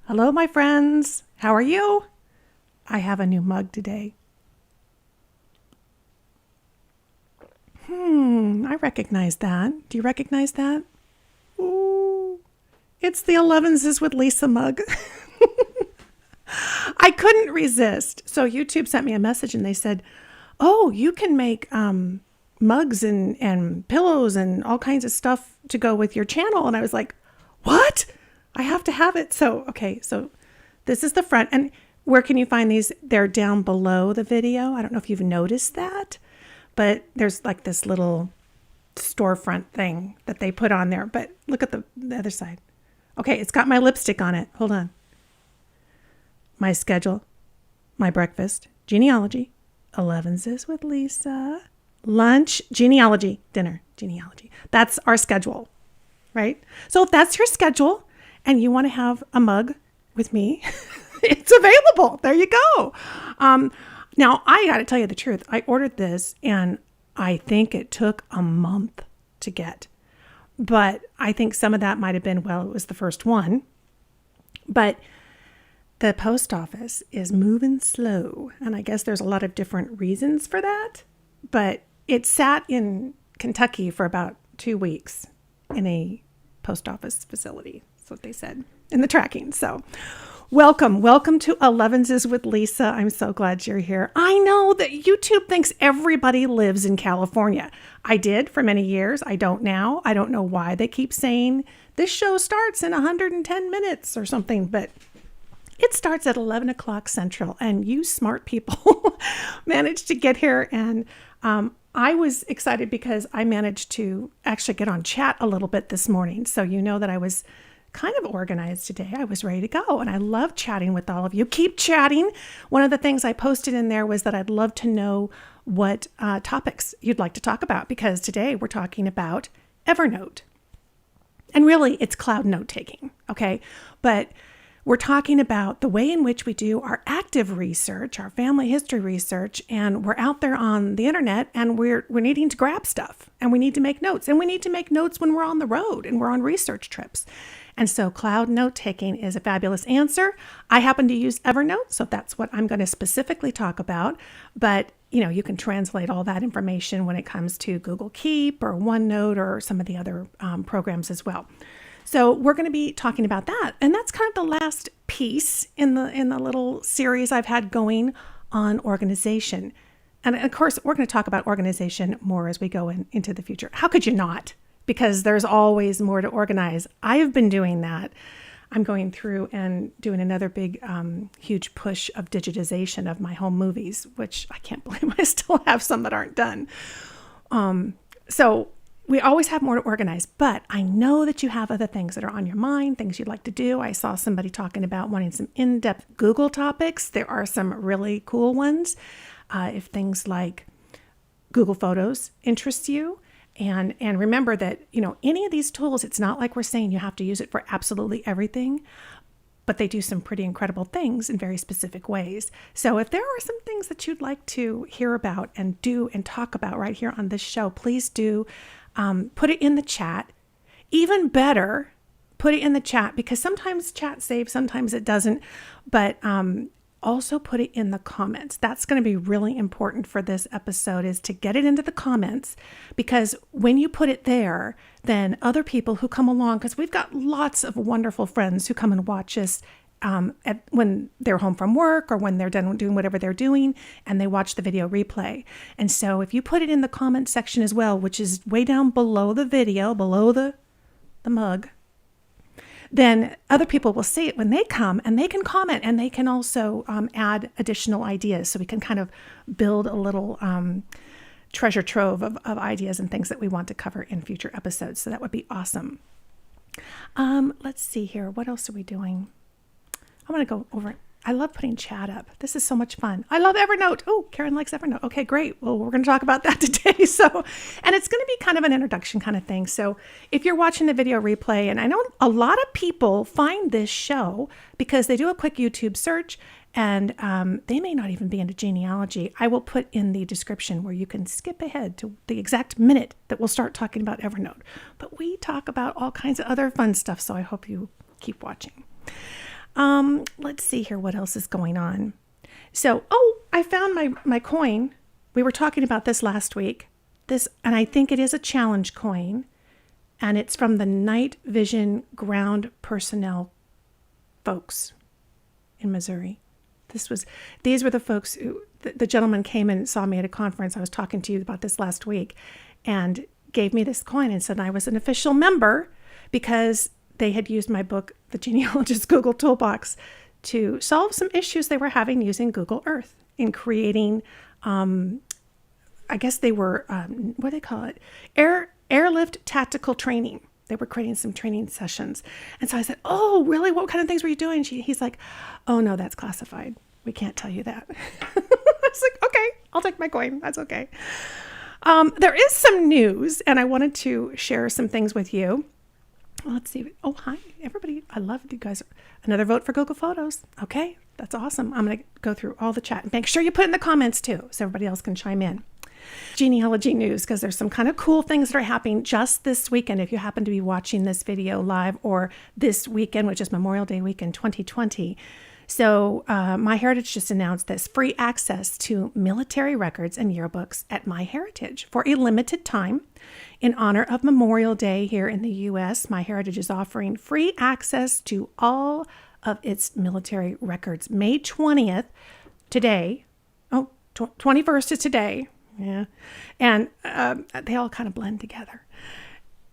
Hello, my friends. How are you? I have a new mug today. I recognize that. Do you recognize that? Ooh, it's the Elevenses with Lisa mug. I couldn't resist. So YouTube sent me a message and they said, oh, you can make mugs and pillows and all kinds of stuff to go with your channel. And I was like, what? I have to have it. So this is the front. And where can you find these? They're down below the video. I don't know if you've noticed that, but there's like this little storefront thing that they put on there. But look at the other side. Okay, it's got my lipstick on it. Hold on. My schedule, my breakfast, genealogy, Elevenses with Lisa, lunch, genealogy, dinner, genealogy. That's our schedule, right? So if that's your schedule and you want to have a mug with me, it's available. There you go. Now, I got to tell you the truth. I ordered this and I think it took a month to get. But I think some of that might have been, well, it was the first one. But the post office is moving slow. And I guess there's a lot of different reasons for that. But it sat in Kentucky for about 2 weeks in a post office facility. That's what they said in the tracking. So welcome to Elevenses with Lisa. I'm so glad you're here. I know that YouTube thinks everybody lives in California. I did for many years. I don't now. I don't know why they keep saying this show starts in 110 minutes or something, but it starts at 11 o'clock Central, and you smart people managed to get here. And I was excited because I managed to actually get on chat a little bit this morning. So you know that I was kind of organized today. I was ready to go, and I love chatting with all of you. Keep chatting. One of the things I posted in there was that I'd love to know what topics you'd like to talk about, because today we're talking about Evernote. And really, it's cloud note taking, okay? But we're talking about the way in which we do our active research, our family history research, and we're out there on the internet and we're needing to grab stuff and we need to make notes, and we need to make notes when we're on the road and we're on research trips. And so cloud note taking is a fabulous answer. I happen to use Evernote, so that's what I'm going to specifically talk about. But you can translate all that information when it comes to Google Keep or OneNote or some of the other programs as well. So we're going to be talking about that. And that's kind of the last piece in the little series I've had going on organization. And of course, we're going to talk about organization more as we go into the future. How could you not? Because there's always more to organize. I've been doing that. I'm going through and doing another big, huge push of digitization of my home movies, which I can't believe I still have some that aren't done. So we always have more to organize, but I know that you have other things that are on your mind, things you'd like to do. I saw somebody talking about wanting some in-depth Google topics. There are some really cool ones. If things like Google Photos interest you, and remember that, any of these tools, it's not like we're saying you have to use it for absolutely everything, but they do some pretty incredible things in very specific ways. So if there are some things that you'd like to hear about and do and talk about right here on this show, please do put it in the chat. Even better, put it in the chat, because sometimes chat saves, sometimes it doesn't. But also put it in the comments. That's going to be really important for this episode, is to get it into the comments, because when you put it there, then other people who come along, because we've got lots of wonderful friends who come and watch us when they're home from work or when they're done doing whatever they're doing, and they watch the video replay. And so if you put it in the comment section as well, which is way down below the video, below the mug, then other people will see it when they come, and they can comment, and they can also add additional ideas. So we can kind of build a little treasure trove of ideas and things that we want to cover in future episodes. So that would be awesome. Let's see here. What else are we doing? I want to go over it. I love putting chat up. This is so much fun. I love Evernote. Oh, Karen likes Evernote. Okay, great. Well, we're going to talk about that today. And it's going to be kind of an introduction kind of thing. So if you're watching the video replay, and I know a lot of people find this show because they do a quick YouTube search, and they may not even be into genealogy. I will put in the description where you can skip ahead to the exact minute that we'll start talking about Evernote. But we talk about all kinds of other fun stuff, so I hope you keep watching. Let's see here. What else is going on? So, I found my coin. We were talking about this last week. And I think it is a challenge coin. And it's from the Night Vision Ground Personnel folks in Missouri. These were the folks who, the gentleman came and saw me at a conference. I was talking to you about this last week, and gave me this coin and said I was an official member because they had used my book, The Genealogist Google Toolbox, to solve some issues they were having using Google Earth in creating, I guess they were, what do they call it? Airlift tactical training. They were creating some training sessions. And so I said, oh, really? What kind of things were you doing? He's like, oh, no, that's classified. We can't tell you that. I was like, okay, I'll take my coin. That's okay. There is some news, and I wanted to share some things with you. Let's see. Oh, hi, everybody. I love you guys. Another vote for Google Photos. Okay, that's awesome. I'm going to go through all the chat. Make sure you put in the comments, too, so everybody else can chime in. Genealogy news, because there's some kind of cool things that are happening just this weekend. If you happen to be watching this video live or this weekend, which is Memorial Day weekend 2020. So MyHeritage just announced this free access to military records and yearbooks at MyHeritage for a limited time. In honor of Memorial Day here in the U.S., MyHeritage is offering free access to all of its military records. May 20th, today, 21st is today. Yeah. And they all kind of blend together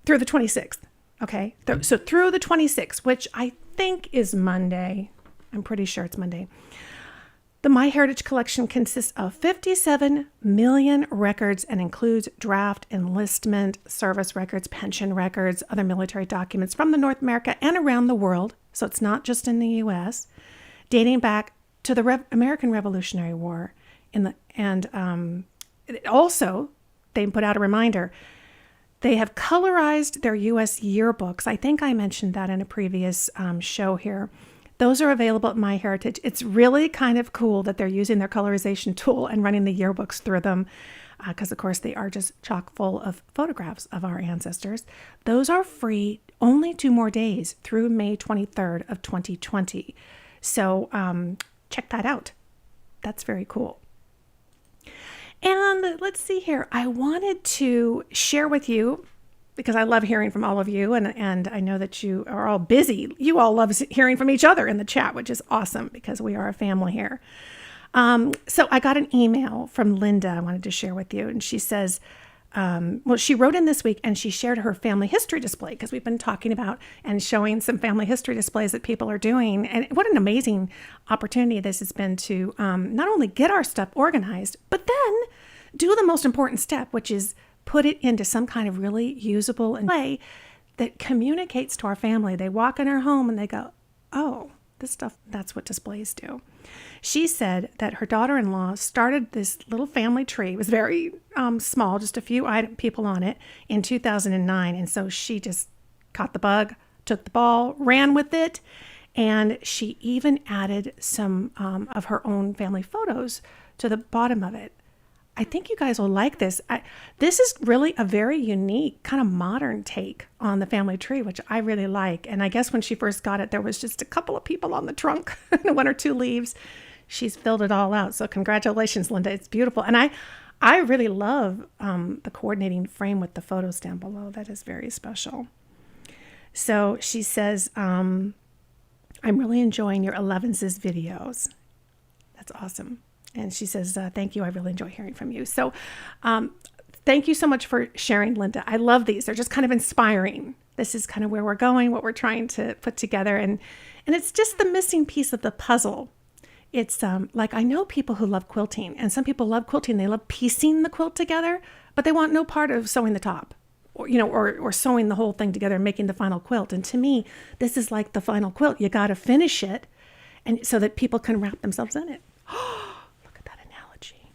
through the 26th. Okay. So through the 26th, which I think is Monday. I'm pretty sure it's Monday. The MyHeritage collection consists of 57 million records and includes draft, enlistment, service records, pension records, other military documents from the North America and around the world. So it's not just in the U.S., dating back to the American Revolutionary War. Also, they put out a reminder. They have colorized their U.S. yearbooks. I think I mentioned that in a previous show here. Those are available at MyHeritage. It's really kind of cool that they're using their colorization tool and running the yearbooks through them because, of course, they are just chock full of photographs of our ancestors. Those are free only 2 more days through May 23rd of 2020. So check that out. That's very cool. And let's see here. I wanted to share with you, because I love hearing from all of you, and I know that you are all busy. You all love hearing from each other in the chat, which is awesome because we are a family here. So I got an email from Linda I wanted to share with you, and she says, she wrote in this week and she shared her family history display because we've been talking about and showing some family history displays that people are doing. And what an amazing opportunity this has been to not only get our stuff organized, but then do the most important step, which is put it into some kind of really usable way that communicates to our family. They walk in our home and they go, oh, this stuff, that's what displays do. She said that her daughter-in-law started this little family tree. It was very small, just a few people on it in 2009. And so she just caught the bug, took the ball, ran with it. And she even added some of her own family photos to the bottom of it. I think you guys will like this. This is really a very unique kind of modern take on the family tree, which I really like. And I guess when she first got it, there was just a couple of people on the trunk, 1 or 2 leaves. She's filled it all out. So congratulations, Linda. It's beautiful. And I really love the coordinating frame with the photos down below. That is very special. So she says, I'm really enjoying your Elevenses videos. That's awesome. And she says, thank you. I really enjoy hearing from you. So thank you so much for sharing, Linda. I love these. They're just kind of inspiring. This is kind of where we're going, what we're trying to put together. And it's just the missing piece of the puzzle. It's like I know people who love quilting, and some people love quilting. They love piecing the quilt together, but they want no part of sewing the top or sewing the whole thing together and making the final quilt. And to me, this is like the final quilt. You got to finish it and so that people can wrap themselves in it. Look at that analogy.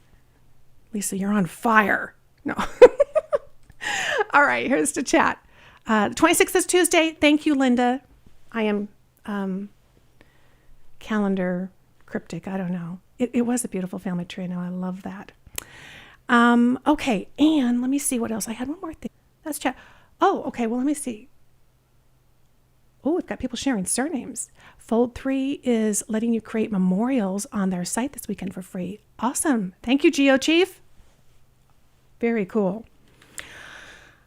Lisa, you're on fire. No. All right, here's the chat. The 26th is Tuesday. Thank you, Linda. I am calendar cryptic. I don't know. It was a beautiful family tree. Now I love that. Okay, and let me see what else. I had one more thing. Let's chat. Oh, okay. Well, let me see. Oh, we've got people sharing surnames. Fold 3 is letting you create memorials on their site this weekend for free. Awesome. Thank you, GeoChief. Very cool.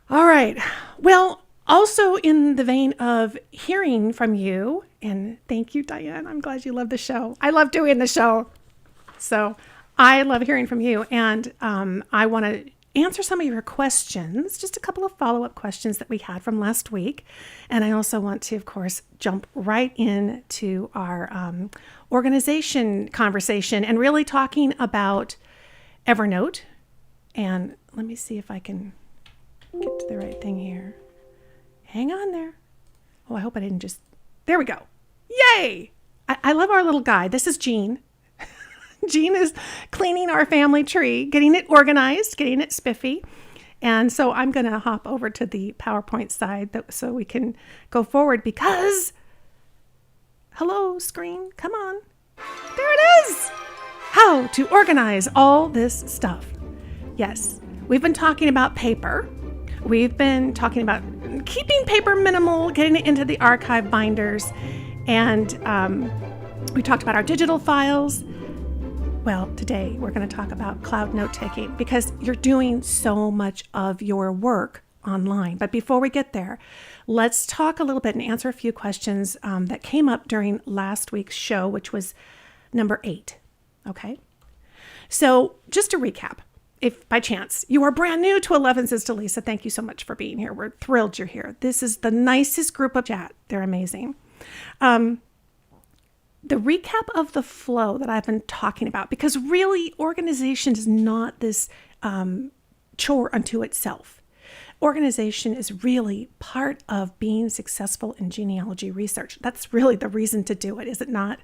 All right. Well, also in the vein of hearing from you, and thank you, Diane. I'm glad you love the show. I love doing the show. So I love hearing from you. And I want to answer some of your questions, just a couple of follow-up questions that we had from last week. And I also want to, of course, jump right into our organization conversation and really talking about Evernote. And let me see if I can get to the right thing here. Hang on there. Oh, I hope I didn't just... There we go. Yay! I love our little guy. This is Jean. Jean is cleaning our family tree, getting it organized, getting it spiffy. And so I'm going to hop over to the PowerPoint side so we can go forward because... Hello, screen. Come on. There it is. How to organize all this stuff. Yes, we've been talking about paper. We've been talking about keeping paper minimal, getting it into the archive binders, and we talked about our digital files. Well, today we're going to talk about cloud note-taking because you're doing so much of your work online. But before we get there, let's talk a little bit and answer a few questions that came up during last week's show, which was number 8. Okay? So just to recap, if by chance you are brand new to Elevenses to Lisa, thank you so much for being here. We're thrilled you're here. This is the nicest group of chat. They're amazing. The recap of the flow that I've been talking about, because really organization is not this chore unto itself. Organization is really part of being successful in genealogy research. That's really the reason to do it, is it not?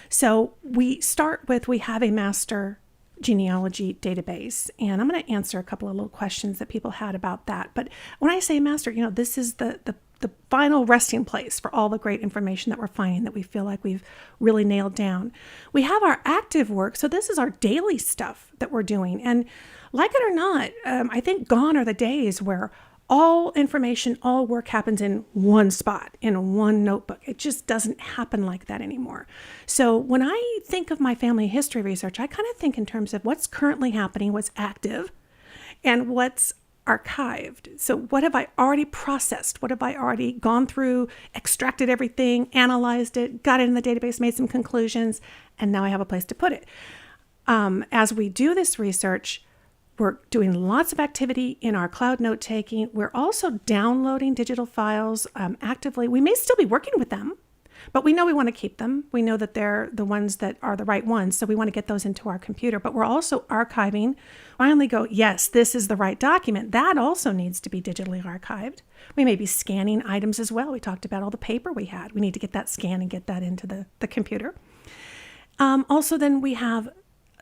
So we start with, we have a master genealogy database, and I'm going to answer a couple of little questions that people had about that. But when I say master, this is the final resting place for all the great information that we're finding that we feel like we've really nailed down. We have our active work. So this is our daily stuff that we're doing. And like it or not, I think gone are the days where all information, all work happens in one spot, in one notebook. It just doesn't happen like that anymore. So when I think of my family history research, I kind of think in terms of what's currently happening, what's active, and what's archived. So what have I already processed? What have I already gone through, extracted everything, analyzed it, got it in the database, made some conclusions, and now I have a place to put it. As we do this research, we're doing lots of activity in our cloud note-taking. We're also downloading digital files actively. We may still be working with them, but we know we want to keep them. We know that they're the ones that are the right ones, so we want to get those into our computer. But we're also archiving. Finally go, yes, this is the right document. That also needs to be digitally archived. We may be scanning items as well. We talked about all the paper we had. We need to get that scanned and get that into the computer. Also, then we have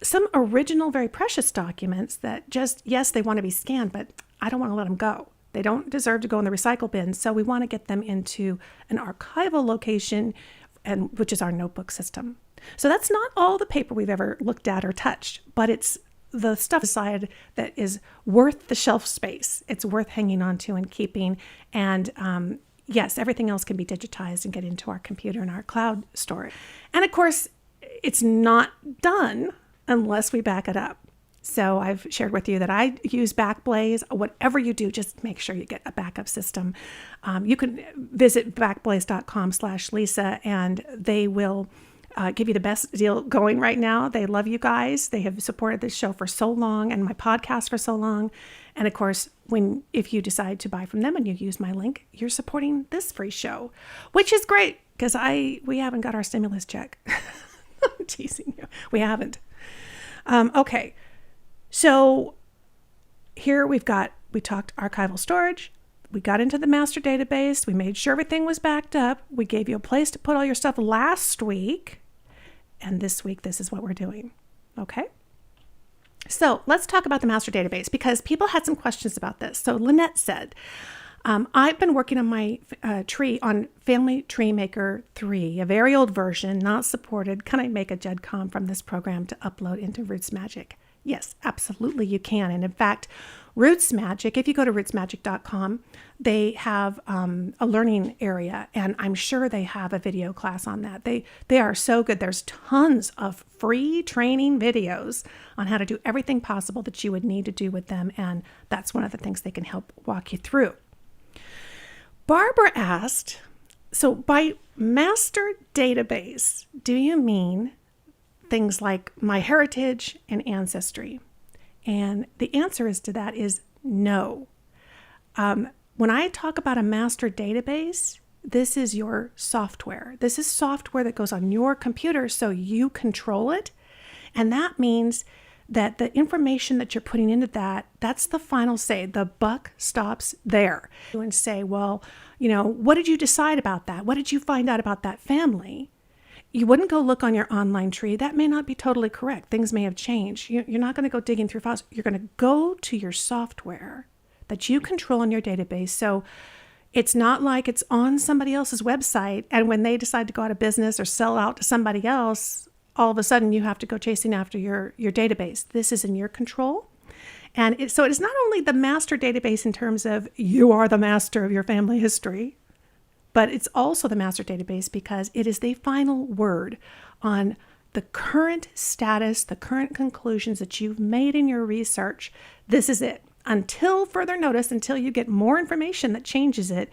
some original, very precious documents that just, yes, they want to be scanned, but I don't want to let them go. They don't deserve to go in the recycle bin. So we want to get them into an archival location, and which is our notebook system. So that's not all the paper we've ever looked at or touched, but it's the stuff aside that is worth the shelf space. It's worth hanging on to and keeping. And yes, everything else can be digitized and get into our computer and our cloud storage. And of course, it's not done unless we back it up. So I've shared with you that I use Backblaze. Whatever you do, just make sure you get a backup system. You can visit backblaze.com/Lisa, and they will give you the best deal going right now. They love you guys. They have supported this show for so long and my podcast for so long. And of course, if you decide to buy from them and you use my link, you're supporting this free show, which is great because we haven't got our stimulus check. I'm teasing you. We haven't. Okay. So here we talked archival storage. We got into the master database. We made sure everything was backed up. We gave you a place to put all your stuff last week. And this week, this is what we're doing. Okay. So let's talk about the master database because people had some questions about this. So Lynette said, I've been working on my tree on Family Tree Maker 3, a very old version, not supported. Can I make a GEDCOM from this program to upload into Roots Magic? Yes, absolutely you can. And in fact, Roots Magic, if you go to rootsmagic.com, they have a learning area, and I'm sure they have a video class on that. They are so good. There's tons of free training videos on how to do everything possible that you would need to do with them, and that's one of the things they can help walk you through. Barbara asked, so by master database, do you mean things like MyHeritage and Ancestry? And the answer to that is no. When I talk about a master database, this is your software. This is software that goes on your computer so you control it. And that means that the information that you're putting into that, that's the final say. The buck stops there. And say, well, what did you decide about that? What did you find out about that family? You wouldn't go look on your online tree. That may not be totally correct. Things may have changed. You're not going to go digging through files. You're going to go to your software that you control in your database. So it's not like it's on somebody else's website, and when they decide to go out of business or sell out to somebody else, all of a sudden you have to go chasing after your database. This is in your control. And so it is not only the master database in terms of you are the master of your family history, but it's also the master database because it is the final word on the current status, the current conclusions that you've made in your research. This is it. Until further notice, until you get more information that changes it,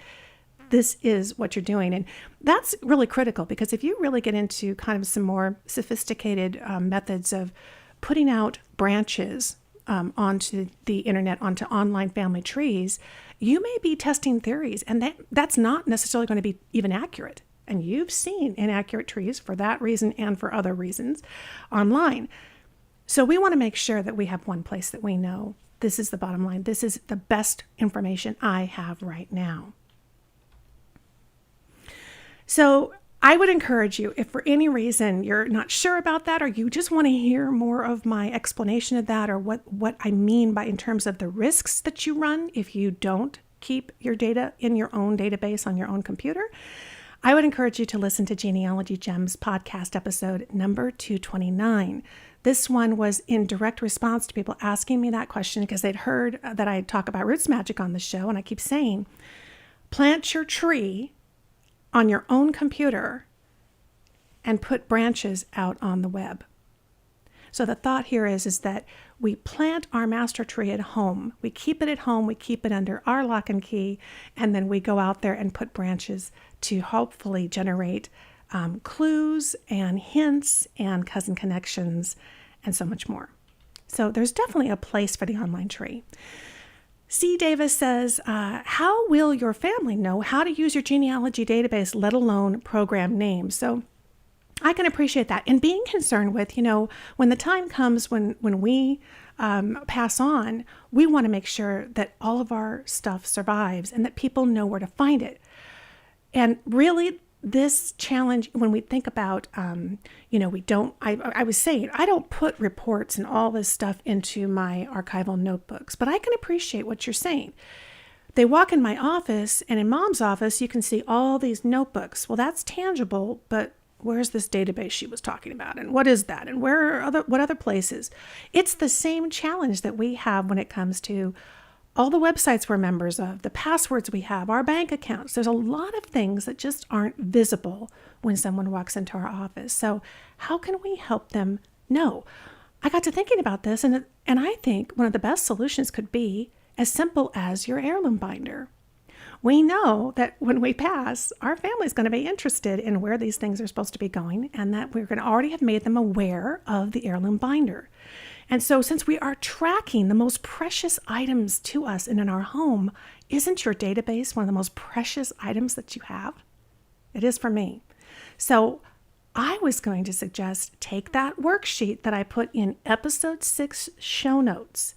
this is what you're doing. And that's really critical because if you really get into kind of some more sophisticated methods of putting out branches onto the internet, onto online family trees, you may be testing theories, and that's not necessarily going to be even accurate. And you've seen inaccurate trees for that reason and for other reasons online. So we want to make sure that we have one place that we know this is the bottom line. This is the best information I have right now. So I would encourage you, if for any reason you're not sure about that, or you just want to hear more of my explanation of that, or what I mean by in terms of the risks that you run if you don't keep your data in your own database on your own computer, I would encourage you to listen to Genealogy Gems podcast episode number 229. This one was in direct response to people asking me that question because they'd heard that I talk about Roots Magic on the show, and I keep saying, plant your tree on your own computer and put branches out on the web. So the thought here is that we plant our master tree at home. We keep it at home. We keep it under our lock and key. And then we go out there and put branches to hopefully generate clues and hints and cousin connections and so much more. So there's definitely a place for the online tree. C. Davis says, how will your family know how to use your genealogy database, let alone program names? So I can appreciate that. And being concerned with, when the time comes when we pass on, we want to make sure that all of our stuff survives and that people know where to find it. And really, this challenge, when we think about, I was saying, I don't put reports and all this stuff into my archival notebooks, but I can appreciate what you're saying. They walk in my office, and in Mom's office, you can see all these notebooks. Well, that's tangible, but where's this database she was talking about? And what is that? And what other places? It's the same challenge that we have when it comes to all the websites we're members of, the passwords we have, our bank accounts. There's a lot of things that just aren't visible when someone walks into our office. So how can we help them know? I got to thinking about this, and I think one of the best solutions could be as simple as your heirloom binder. We know that when we pass, our family's going to be interested in where these things are supposed to be going, and that we're going to already have made them aware of the heirloom binder. And so since we are tracking the most precious items to us and in our home, isn't your database one of the most precious items that you have? It is for me. So I was going to suggest take that worksheet that I put in episode 6 show notes,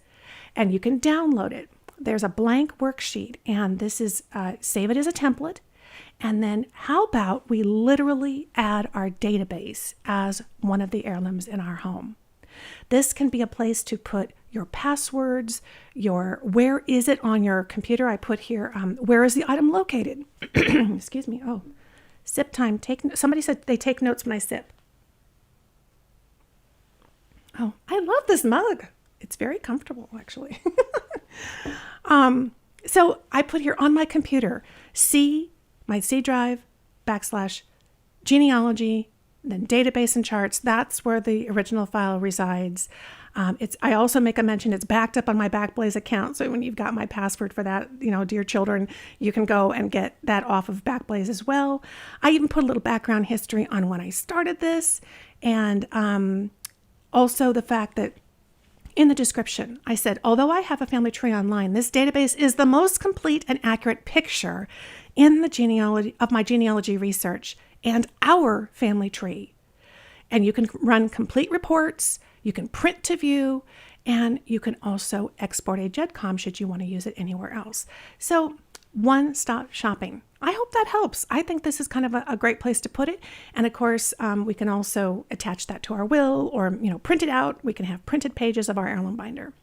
and you can download it. There's a blank worksheet, and this is, save it as a template. And then how about we literally add our database as one of the heirlooms in our home? This can be a place to put your passwords, where is it on your computer? I put here, where is the item located? Excuse me. Oh, sip time. Somebody said they take notes when I sip. Oh, I love this mug. It's very comfortable, actually. So I put here on my computer, my C drive, / genealogy, then database and charts. That's where the original file resides. I also make a mention it's backed up on my Backblaze account. So when you've got my password for that, dear children, you can go and get that off of Backblaze as well. I even put a little background history on when I started this. And also the fact that in the description, I said, although I have a family tree online, this database is the most complete and accurate picture in the genealogy of my genealogy research and our family tree. And you can run complete reports, you can print to view, and you can also export a GEDCOM should you want to use it anywhere else. So one-stop shopping. I hope that helps. I think this is kind of a great place to put it. And of course, we can also attach that to our will or, print it out. We can have printed pages of our heirloom binder.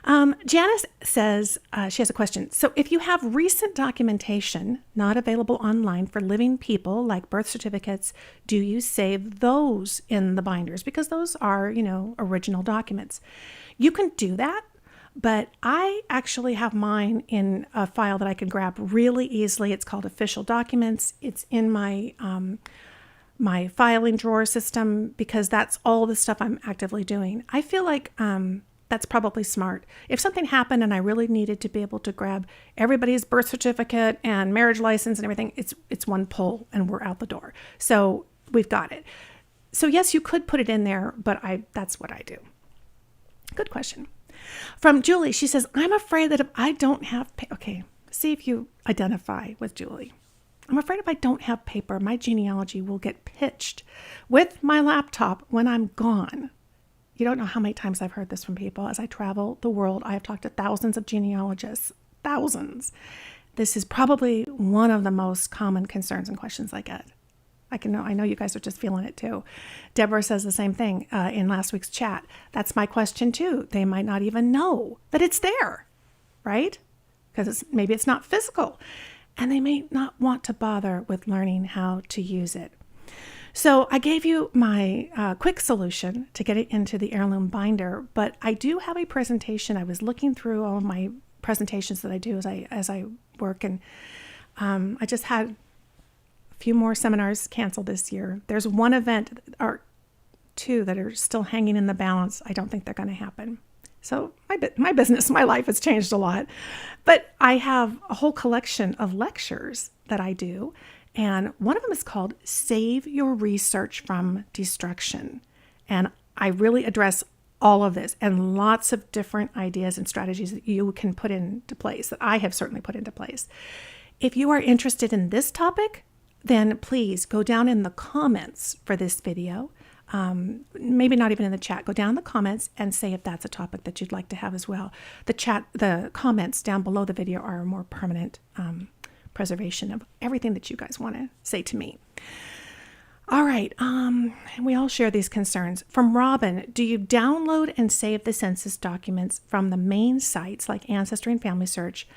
Janice says, she has a question. So if you have recent documentation not available online for living people, like birth certificates, do you save those in the binders? Because those are, original documents. You can do that, but I actually have mine in a file that I can grab really easily. It's called Official Documents. It's in my my filing drawer system because that's all the stuff I'm actively doing. I feel like that's probably smart. If something happened and I really needed to be able to grab everybody's birth certificate and marriage license and everything, it's one pull and we're out the door. So we've got it. So yes, you could put it in there, but that's what I do. Good question. From Julie, she says, I'm afraid that if I don't have, okay, see if you identify with Julie. I'm afraid if I don't have paper, my genealogy will get pitched with my laptop when I'm gone. You don't know how many times I've heard this from people. As I travel the world, I have talked to thousands of genealogists, thousands. This is probably one of the most common concerns and questions I get. I know you guys are just feeling it too. Deborah says the same thing in last week's chat. That's my question too. They might not even know that it's there, right? Because maybe it's not physical. And they may not want to bother with learning how to use it. So I gave you my quick solution to get it into the heirloom binder, but I do have a presentation. I was looking through all of my presentations that I do as I work, and I just had a few more seminars canceled this year. There's one event or two that are still hanging in the balance. I don't think they're going to happen. So my business, my life has changed a lot, but I have a whole collection of lectures that I do. And one of them is called Save Your Research from Destruction. And I really address all of this and lots of different ideas and strategies that you can put into place, that I have certainly put into place. If you are interested in this topic, then please go down in the comments for this video. Maybe not even in the chat. Go down in the comments and say if that's a topic that you'd like to have as well. The comments down below the video are a more permanent preservation of everything that you guys want to say to me. All right. We all share these concerns. From Robin, do you download and save the census documents from the main sites like Ancestry and Family Search,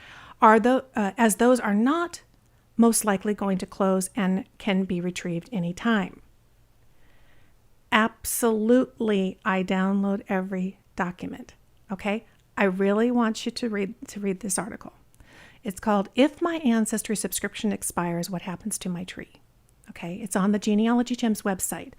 as those are not most likely going to close and can be retrieved anytime? Absolutely. I download every document. Okay. I really want you to read this article. It's called If My Ancestry Subscription Expires, What Happens to My Tree? Okay, it's on the Genealogy Gems website.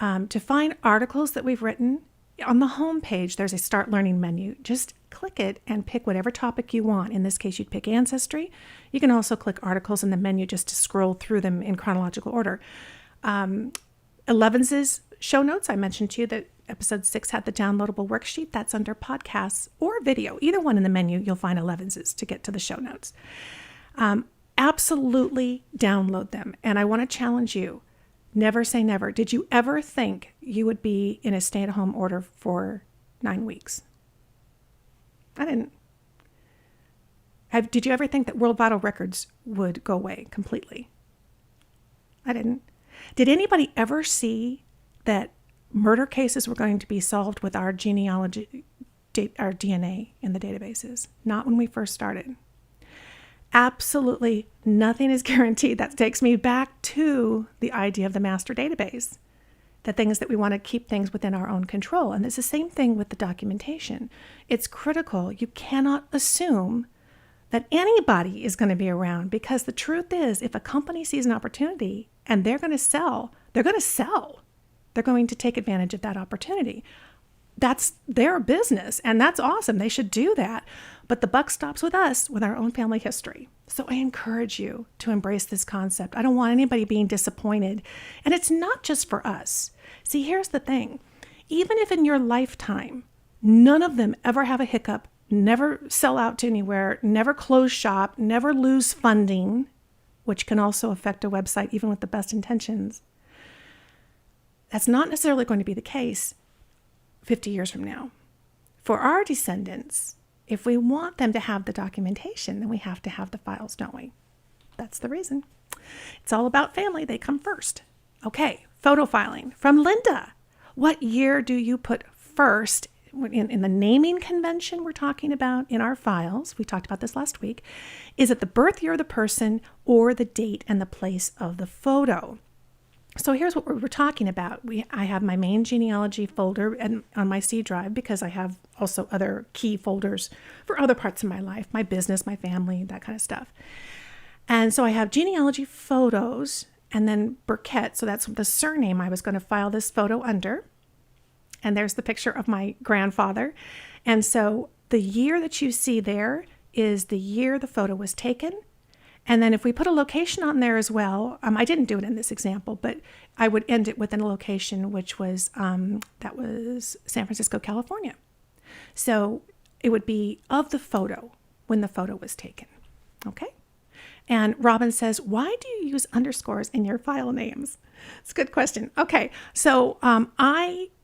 To find articles that we've written, on the home page, there's a Start Learning menu. Just click it and pick whatever topic you want. In this case, you'd pick Ancestry. You can also click Articles in the menu just to scroll through them in chronological order. Elevenses show notes, I mentioned to you that episode 6 had the downloadable worksheet. That's under podcasts or video. Either one in the menu, you'll find Elevenses to get to the show notes. Absolutely download them. And I want to challenge you. Never say never. Did you ever think you would be in a stay-at-home order for 9 weeks? I didn't. Did you ever think that World Vital Records would go away completely? I didn't. Did anybody ever see that murder cases were going to be solved with our genealogy, our DNA in the databases? Not when we first started. Absolutely nothing is guaranteed. That takes me back to the idea of the master database. the things that we want to keep things within our own control. And it's the same thing with the documentation. It's critical. You cannot assume that anybody is going to be around, because the truth is, if a company sees an opportunity and they're going to sell, they're going to sell. They're going to take advantage of that opportunity. That's their business, and that's awesome. They should do that. But the buck stops with us, with our own family history. So I encourage you to embrace this concept. I don't want anybody being disappointed. And it's not just for us. See, here's the thing. Even if in your lifetime, none of them ever have a hiccup, never sell out to anywhere, never close shop, never lose funding, which can also affect a website even with the best intentions, that's not necessarily going to be the case 50 years from now. For our descendants, if we want them to have the documentation, then we have to have the files, don't we? That's the reason. It's all about family. They come first. Okay, photo filing from Linda. What year do you put first in the naming convention we're talking about in our files? We talked about this last week. Is it the birth year of the person or the date and the place of the photo? So here's what we're talking about. I have my main genealogy folder on my C drive, because I have also other key folders for other parts of my life, my business, my family, that kind of stuff. And so I have genealogy photos and then Burkett. So that's the surname I was going to file this photo under. And there's the picture of my grandfather. And so the year that you see there is the year the photo was taken. And then if we put a location on there as well, I didn't do it in this example, but I would end it with a location, which was, that was San Francisco, California. So it would be of the photo when the photo was taken. Okay. And Robin says, why do you use underscores in your file names? It's a good question. Okay. So,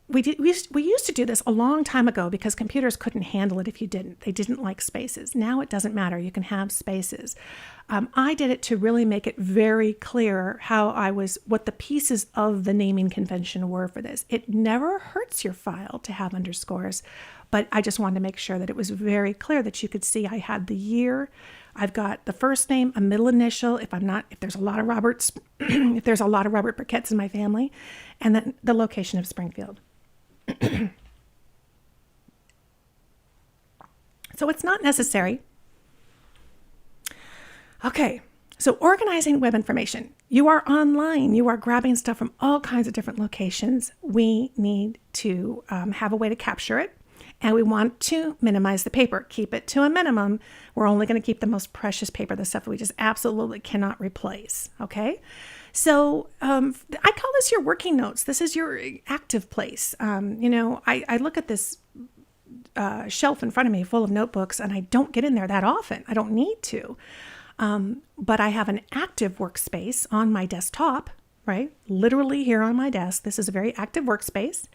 we used to do this a long time ago because computers couldn't handle it if you didn't. They didn't like spaces. Now it doesn't matter. You can have spaces. I did it to really make it very clear what the pieces of the naming convention were for this. It never hurts your file to have underscores, but I just wanted to make sure that it was very clear that you could see I had the year. I've got the first name, a middle initial, if there's a lot of Roberts, if there's a lot of Robert Burketts in my family, and then the location of Springfield. So it's not necessary. Okay, so organizing web information. You are online. You are grabbing stuff from all kinds of different locations. We need to have a way to capture it, and we want to minimize the paper. Keep it to a minimum. We're only going to keep the most precious paper, the stuff that we just absolutely cannot replace, okay? So I call this your working notes. This is your active place. I look at this shelf in front of me full of notebooks, and I don't get in there that often. I don't need to. But I have an active workspace on my desktop, right? Literally here on my desk. This is a very active workspace.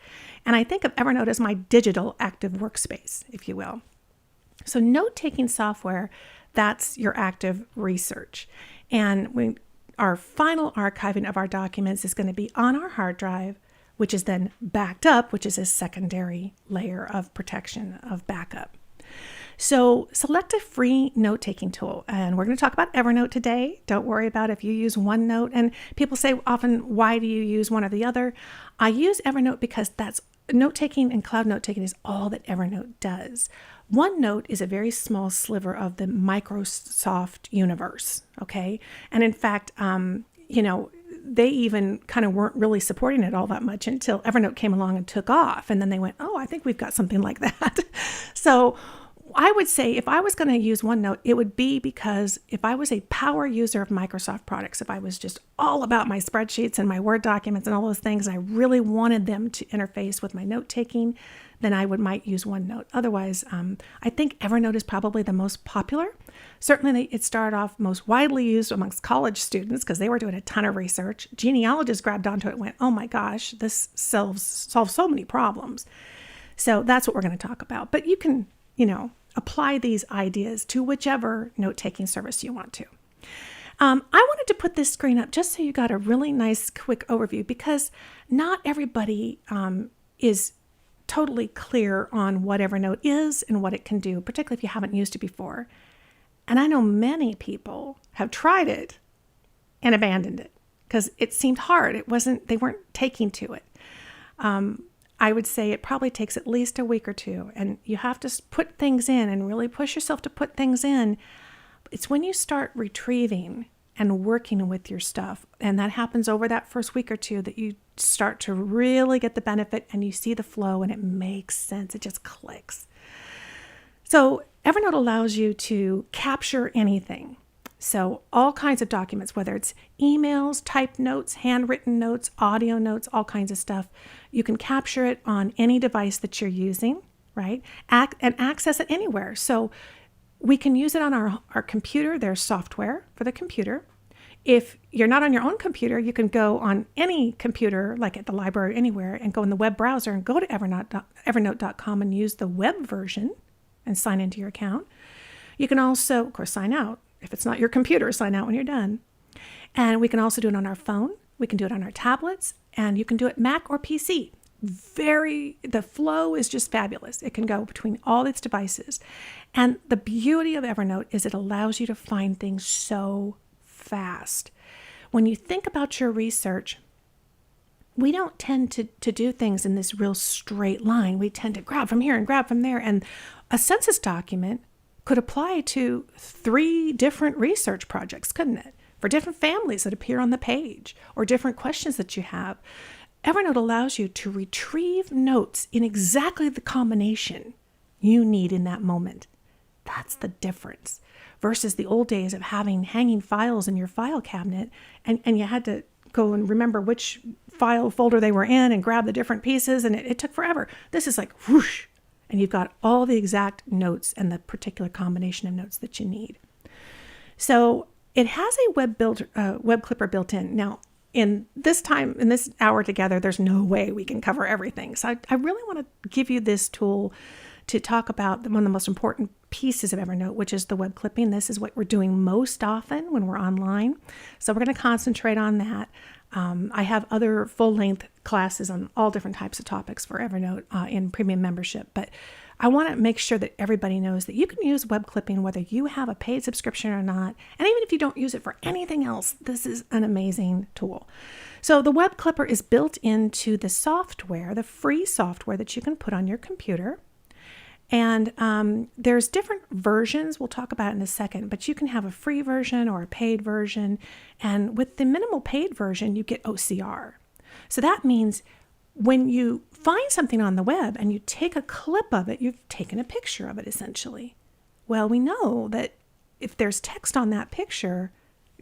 And I think of Evernote as my digital active workspace, if you will. So note-taking software, that's your active research. And our final archiving of our documents is going to be on our hard drive, which is then backed up, which is a secondary layer of protection of backup. So select a free note-taking tool. And we're going to talk about Evernote today. Don't worry about if you use OneNote. And people say often, why do you use one or the other? I use Evernote because that's note-taking, and cloud note-taking is all that Evernote does. OneNote is a very small sliver of the Microsoft universe, okay? And in fact, they even kind of weren't really supporting it all that much until Evernote came along and took off. And then they went, oh, I think we've got something like that. So I would say if I was going to use OneNote, it would be because if I was a power user of Microsoft products, if I was just all about my spreadsheets and my Word documents and all those things, and I really wanted them to interface with my note-taking, then I might use OneNote. Otherwise, I think Evernote is probably the most popular. Certainly, it started off most widely used amongst college students because they were doing a ton of research. Genealogists grabbed onto it and went, oh my gosh, this solves so many problems. So that's what we're going to talk about. But you can, apply these ideas to whichever note-taking service you want to. I wanted to put this screen up just so you got a really nice quick overview, because not everybody is totally clear on what Evernote is and what it can do, particularly if you haven't used it before. And I know many people have tried it and abandoned it because it seemed hard. They weren't taking to it. I would say it probably takes at least a week or two, and you have to put things in and really push yourself to put things in. It's when you start retrieving and working with your stuff, and that happens over that first week or two, that you start to really get the benefit and you see the flow and it makes sense. It just clicks. So Evernote allows you to capture anything. So all kinds of documents, whether it's emails, typed notes, handwritten notes, audio notes, all kinds of stuff, you can capture it on any device that you're using, right? And access it anywhere. So we can use it on our computer. There's software for the computer. If you're not on your own computer, you can go on any computer, like at the library, anywhere, and go in the web browser and go to Evernote.com and use the web version and sign into your account. You can also, of course, sign out. If it's not your computer, sign out when you're done. And we can also do it on our phone. We can do it on our tablets, and you can do it Mac or PC. The flow is just fabulous. It can go between all its devices. And the beauty of Evernote is it allows you to find things so fast. When you think about your research, we don't tend to do things in this real straight line. We tend to grab from here and grab from there. And a census document could apply to 3 different research projects, couldn't it? For different families that appear on the page or different questions that you have. Evernote allows you to retrieve notes in exactly the combination you need in that moment. That's the difference versus the old days of hanging files in your file cabinet, and you had to go and remember which file folder they were in and grab the different pieces, and it took forever. This is like whoosh, and you've got all the exact notes and the particular combination of notes that you need. So it has a web clipper built in. Now, in this hour together, there's no way we can cover everything. So I really want to give you this tool to talk about one of the most important pieces of Evernote, which is the web clipping. This is what we're doing most often when we're online. So we're going to concentrate on that. I have other full-length classes on all different types of topics for Evernote in premium membership, but I want to make sure that everybody knows that you can use web clipping whether you have a paid subscription or not. And even if you don't use it for anything else, this is an amazing tool. So the web clipper is built into the software, the free software that you can put on your computer. And there's different versions. We'll talk about it in a second, but you can have a free version or a paid version. And with the minimal paid version, you get OCR. So that means when you find something on the web and you take a clip of it, you've taken a picture of it essentially. Well, we know that if there's text on that picture,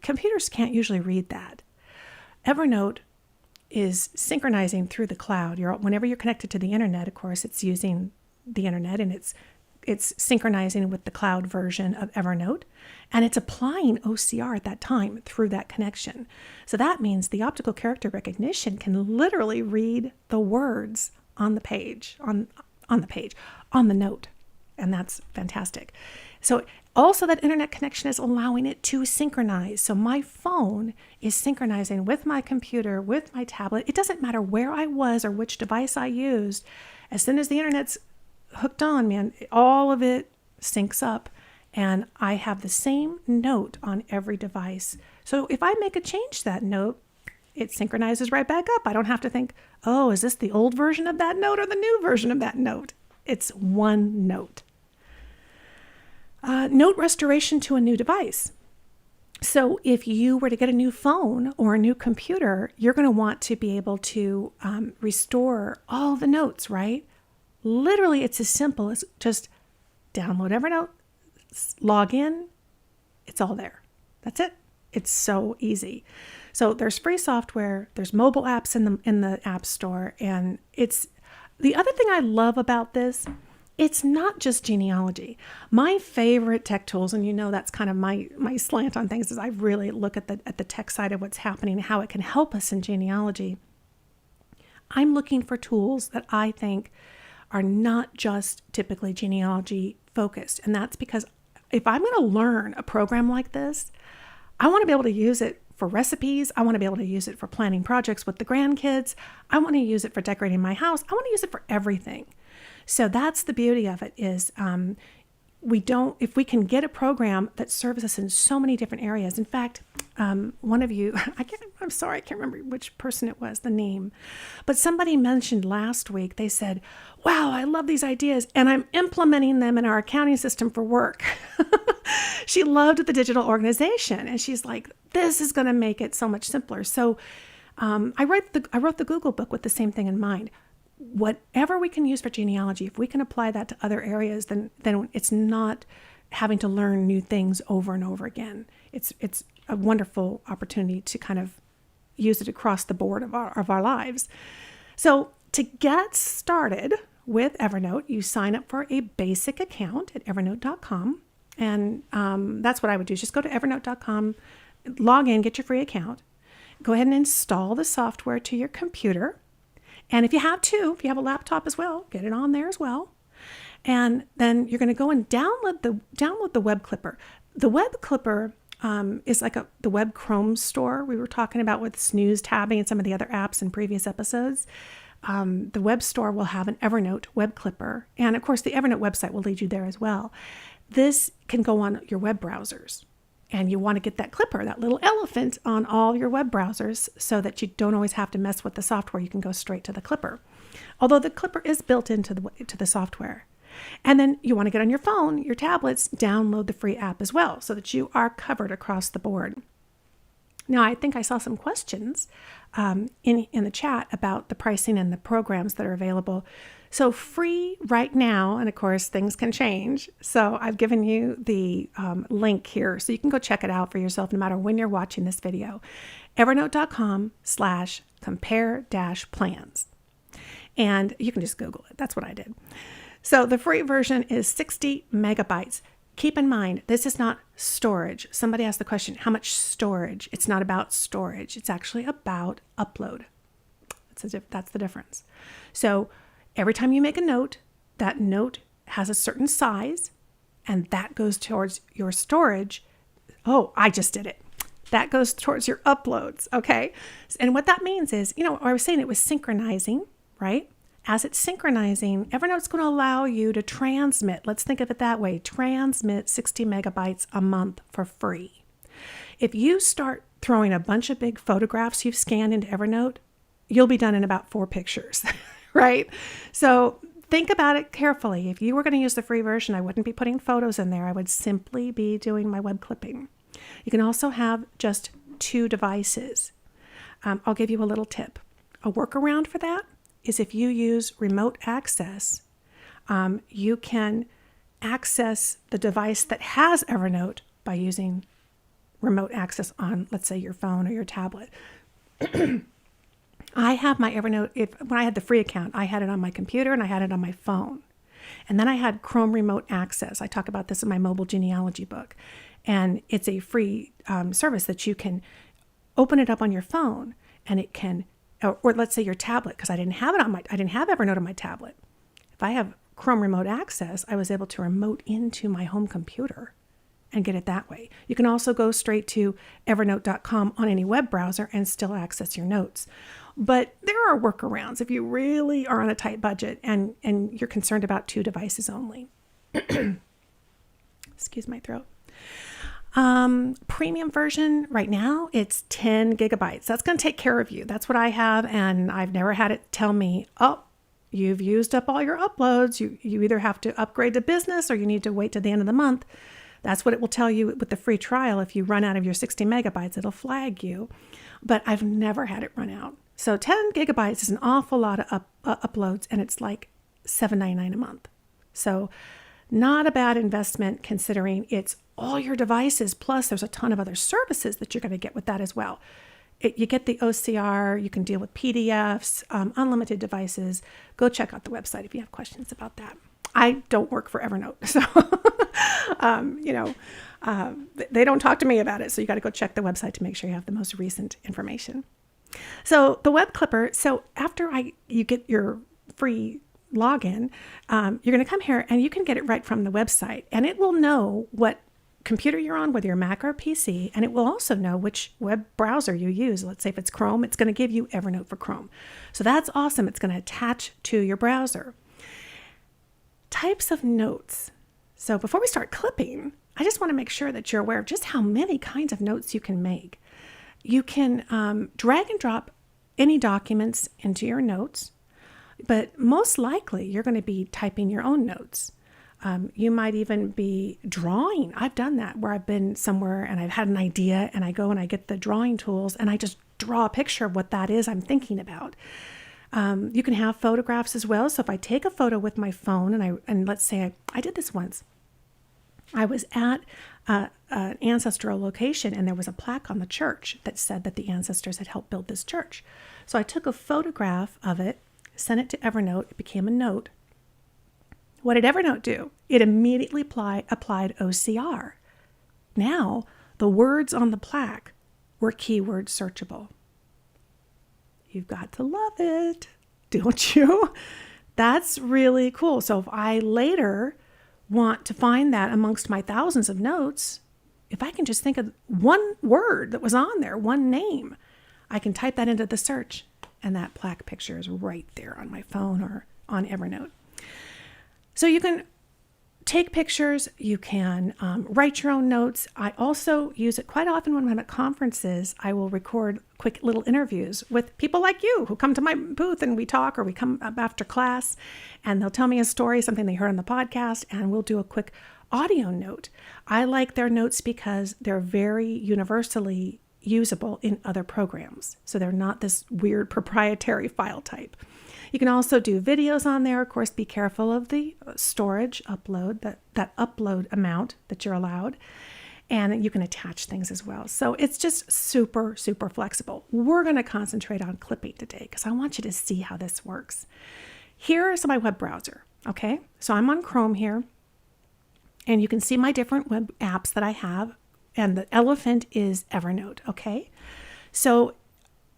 computers can't usually read that. Evernote is synchronizing through the cloud. Whenever you're connected to the internet, of course, it's using the internet, and it's synchronizing with the cloud version of Evernote, and it's applying OCR at that time through that connection. So that means the optical character recognition can literally read the words on the page, on the note, and that's fantastic. So also that internet connection is allowing it to synchronize. So my phone is synchronizing with my computer, with my tablet. It doesn't matter where I was or which device I used. As soon as the internet's hooked on, man, all of it syncs up, and I have the same note on every device. So if I make a change to that note, it synchronizes right back up. I don't have to think, oh, is this the old version of that note or the new version of that note? It's one note. Note restoration to a new device. So if you were to get a new phone or a new computer, you're going to want to be able to restore all the notes, right? Literally, it's as simple as just download Evernote, log in, it's all there. That's it. It's so easy. So there's free software, there's mobile apps in the App Store, and it's the other thing I love about this, it's not just genealogy. My favorite tech tools, and you know that's kind of my slant on things, is I really look at the tech side of what's happening, how it can help us in genealogy. I'm looking for tools that I think are not just typically genealogy focused. And that's because if I'm going to learn a program like this, I want to be able to use it for recipes. I want to be able to use it for planning projects with the grandkids. I want to use it for decorating my house. I want to use it for everything. So that's the beauty of it is if we can get a program that serves us in so many different areas. In fact, one of you, I'm sorry, I can't remember which person it was, the name, but somebody mentioned last week, they said, wow, I love these ideas and I'm implementing them in our accounting system for work. She loved the digital organization and she's like, this is going to make it so much simpler. So I wrote the Google book with the same thing in mind. Whatever we can use for genealogy, if we can apply that to other areas, then it's not having to learn new things over and over again. It's a wonderful opportunity to kind of use it across the board of our lives. So to get started with Evernote, you sign up for a basic account at evernote.com. And that's what I would do. Just go to evernote.com, log in, get your free account. Go ahead and install the software to your computer. And if you have a laptop as well, get it on there as well. And then you're going to go and download the web clipper. The web clipper is like the web Chrome store we were talking about with snooze tabbing and some of the other apps in previous episodes. The web store will have an Evernote web clipper. And of course, the Evernote website will lead you there as well. This can go on your web browsers. And you want to get that clipper, that little elephant, on all your web browsers so that you don't always have to mess with the software. You can go straight to the clipper. Although the clipper is built into the software. And then you want to get on your phone, your tablets, download the free app as well so that you are covered across the board. Now, I think I saw some questions in the chat about the pricing and the programs that are available. So free right now, and of course things can change. So I've given you the link here so you can go check it out for yourself no matter when you're watching this video. Evernote.com/compare-plans. And you can just Google it. That's what I did. So the free version is 60 megabytes. Keep in mind, this is not storage. Somebody asked the question, how much storage? It's not about storage. It's actually about upload. That's the difference. So every time you make a note, that note has a certain size, and that goes towards your storage. Oh, I just did it. That goes towards your uploads, okay? And what that means is, I was saying it was synchronizing, right? As it's synchronizing, Evernote's going to allow you to transmit, let's think of it that way, transmit 60 megabytes a month for free. If you start throwing a bunch of big photographs you've scanned into Evernote, you'll be done in about 4 pictures, right? So think about it carefully. If you were going to use the free version, I wouldn't be putting photos in there. I would simply be doing my web clipping. You can also have just 2 devices. I'll give you a little tip. A workaround for that is if you use remote access, you can access the device that has Evernote by using remote access on, let's say, your phone or your tablet. I have my Evernote, when I had the free account, I had it on my computer and I had it on my phone. And then I had Chrome remote access. I talk about this in my mobile genealogy book. And it's a free service that you can open it up on your phone and it can, or let's say your tablet, because I didn't have Evernote on my tablet. If I have Chrome remote access, I was able to remote into my home computer and get it that way. You can also go straight to evernote.com on any web browser and still access your notes. But there are workarounds if you really are on a tight budget and you're concerned about 2 devices only. Excuse my throat. Premium version right now, it's 10 gigabytes. That's going to take care of you. That's what I have. And I've never had it tell me, oh, you've used up all your uploads. You either have to upgrade to business or you need to wait to the end of the month. That's what it will tell you with the free trial. If you run out of your 60 megabytes, it'll flag you. But I've never had it run out. So 10 gigabytes is an awful lot of uploads, and it's like $7.99 a month. So not a bad investment considering it's all your devices, plus there's a ton of other services that you're going to get with that as well. You get the OCR, you can deal with PDFs, unlimited devices. Go check out the website if you have questions about that. I don't work for Evernote, so they don't talk to me about it. So you got to go check the website to make sure you have the most recent information. So the web clipper. So after you get your free login, you're going to come here and you can get it right from the website, and it will know what computer you're on, whether you're Mac or PC, and it will also know which web browser you use. Let's say if it's Chrome, it's going to give you Evernote for Chrome. So that's awesome. It's going to attach to your browser. Types of notes. So before we start clipping, I just want to make sure that you're aware of just how many kinds of notes you can make. You can drag and drop any documents into your notes, but most likely you're going to be typing your own notes. You might even be drawing. I've done that where I've been somewhere and I've had an idea and I go and I get the drawing tools and I just draw a picture of what that is I'm thinking about. You can have photographs as well. So if I take a photo with my phone and let's say I did this once. I was at an ancestral location and there was a plaque on the church that said that the ancestors had helped build this church. So I took a photograph of it, sent it to Evernote. It became a note. What did Evernote do? It immediately applied OCR. Now, the words on the plaque were keyword searchable. You've got to love it, don't you? That's really cool. So if I later want to find that amongst my thousands of notes, if I can just think of one word that was on there, one name, I can type that into the search and that plaque picture is right there on my phone or on Evernote. So you can take pictures, you can write your own notes. I also use it quite often when I'm at conferences. I will record quick little interviews with people like you who come to my booth and we talk, or we come up after class and they'll tell me a story, something they heard on the podcast, and we'll do a quick audio note. I like their notes because they're very universally usable in other programs. So they're not this weird proprietary file type. You can also do videos on there. Of course, be careful of the storage upload, that upload amount that you're allowed. And you can attach things as well. So it's just super, super flexible. We're going to concentrate on clipping today because I want you to see how this works. Here is my web browser. Okay, so I'm on Chrome here. And you can see my different web apps that I have. And the elephant is Evernote. Okay, so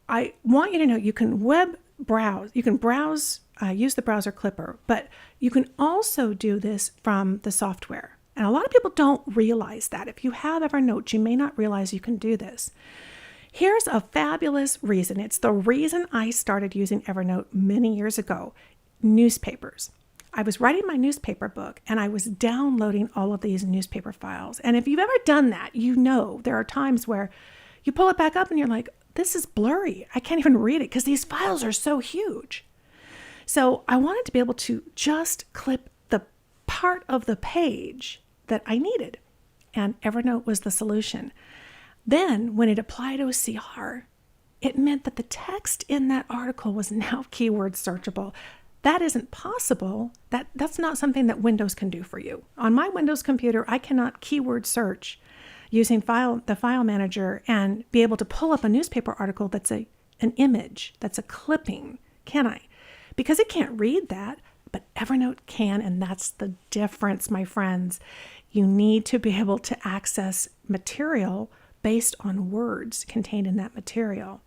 I want you to know you can browse, use the browser clipper, but you can also do this from the software. And a lot of people don't realize that. If you have Evernote, you may not realize you can do this. Here's a fabulous reason. It's the reason I started using Evernote many years ago. Newspapers. I was writing my newspaper book and I was downloading all of these newspaper files. And if you've ever done that, you know there are times where you pull it back up and you're like, this is blurry. I can't even read it because these files are so huge. So I wanted to be able to just clip the part of the page that I needed. And Evernote was the solution. Then when it applied OCR, it meant that the text in that article was now keyword searchable. That isn't possible. That's not something that Windows can do for you. On my Windows computer, I cannot keyword search using the file manager and be able to pull up a newspaper article that's an image, that's a clipping, can I? Because it can't read that, but Evernote can, and that's the difference, my friends. You need to be able to access material based on words contained in that material.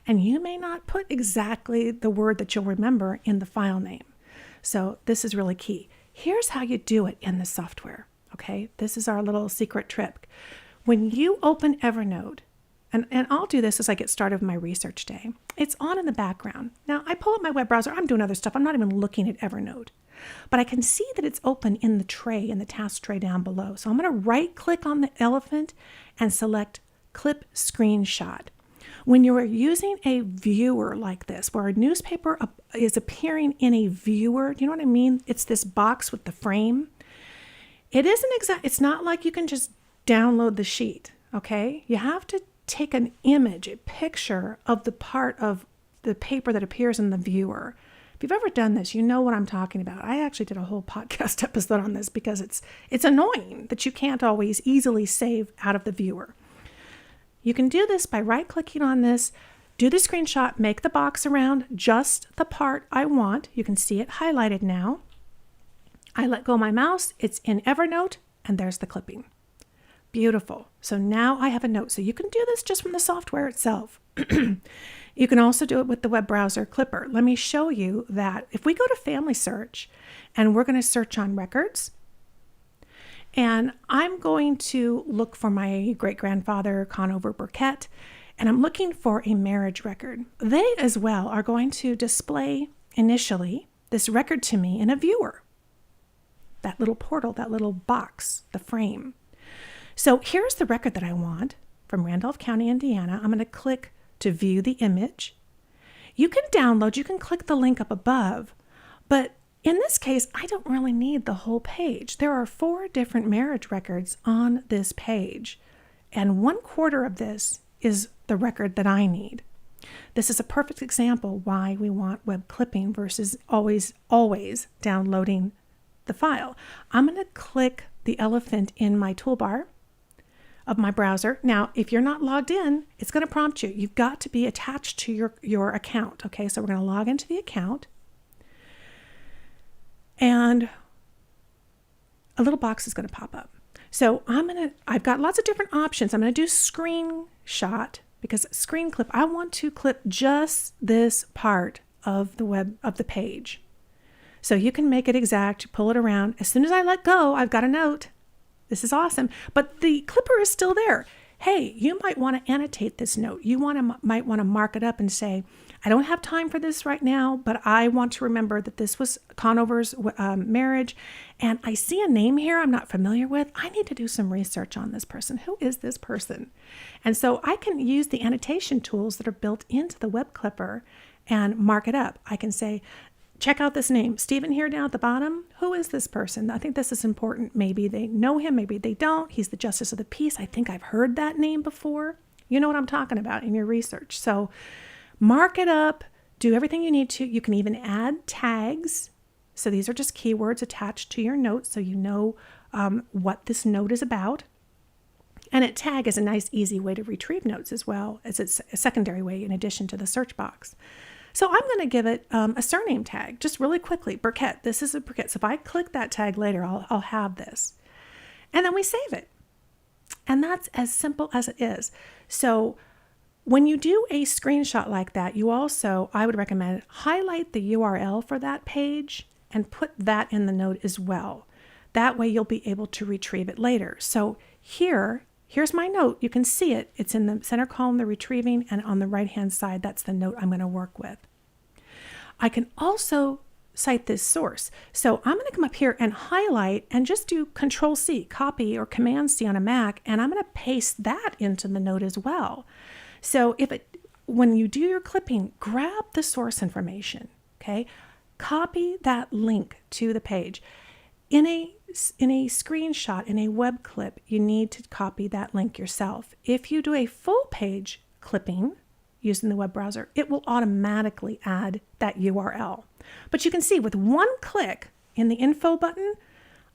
And you may not put exactly the word that you'll remember in the file name. So this is really key. Here's how you do it in the software, okay? This is our little secret trick. When you open Evernote, and I'll do this as I get started with my research day, it's on in the background. Now, I pull up my web browser. I'm doing other stuff. I'm not even looking at Evernote. But I can see that it's open in the tray, in the task tray down below. So I'm going to right-click on the elephant and select Clip Screenshot. When you're using a viewer like this, where a newspaper is appearing in a viewer, do you know what I mean? It's this box with the frame. It's not like you can just download the sheet, okay? You have to take an image, a picture of the part of the paper that appears in the viewer. If you've ever done this, you know what I'm talking about. I actually did a whole podcast episode on this because it's annoying that you can't always easily save out of the viewer. You can do this by right-clicking on this, do the screenshot, make the box around just the part I want. You can see it highlighted now. I let go of my mouse, it's in Evernote, and there's the clipping. Beautiful. So now I have a note. So you can do this just from the software itself. You can also do it with the web browser clipper. Let me show you that if we go to Family Search and we're going to search on records, and I'm going to look for my great-grandfather, Conover Burkett, and I'm looking for a marriage record. They as well are going to display initially this record to me in a viewer. that little portal, that little box, the frame. So here's the record that I want from Randolph County, Indiana. I'm going to click to view the image. You can download, you can click the link up above, but in this case, I don't really need the whole page. There are 4 different marriage records on this page, and 1/4 of this is the record that I need. This is a perfect example why we want web clipping versus always downloading the file. I'm going to click the elephant in my toolbar of my browser. Now, if you're not logged in, it's going to prompt you. You've got to be attached to your account. Okay, so we're going to log into the account. And a little box is going to pop up. So I've got lots of different options. I'm going to do screenshot because screen clip, I want to clip just this part of the page. So you can make it exact, pull it around. As soon as I let go, I've got a note. This is awesome. But the clipper is still there. Hey, you might want to annotate this note. You might want to mark it up and say, I don't have time for this right now, but I want to remember that this was Conover's marriage. And I see a name here I'm not familiar with. I need to do some research on this person. Who is this person? And so I can use the annotation tools that are built into the web clipper and mark it up. I can say, check out this name. Stephen here down at the bottom. Who is this person? I think this is important. Maybe they know him. Maybe they don't. He's the justice of the peace. I think I've heard that name before. You know what I'm talking about in your research. So mark it up. Do everything you need to. You can even add tags. So these are just keywords attached to your notes so you know what this note is about. And a tag is a nice, easy way to retrieve notes as well as it's a secondary way in addition to the search box. So I'm going to give it a surname tag, just really quickly. Burkett, this is a Burkett. So if I click that tag later, I'll have this. And then we save it. And that's as simple as it is. So when you do a screenshot like that, you also, I would recommend, highlight the URL for that page and put that in the note as well. That way you'll be able to retrieve it later. So here's my note. You can see it. It's in the center column, the retrieving, and on the right-hand side, that's the note I'm going to work with. I can also cite this source. So I'm going to come up here and highlight and just do Control-C, copy, or Command-C on a Mac, and I'm going to paste that into the note as well. So when you do your clipping, grab the source information, okay? Copy that link to the page. In a screenshot, in a web clip, you need to copy that link yourself. If you do a full page clipping using the web browser, it will automatically add that URL. But you can see with one click in the info button,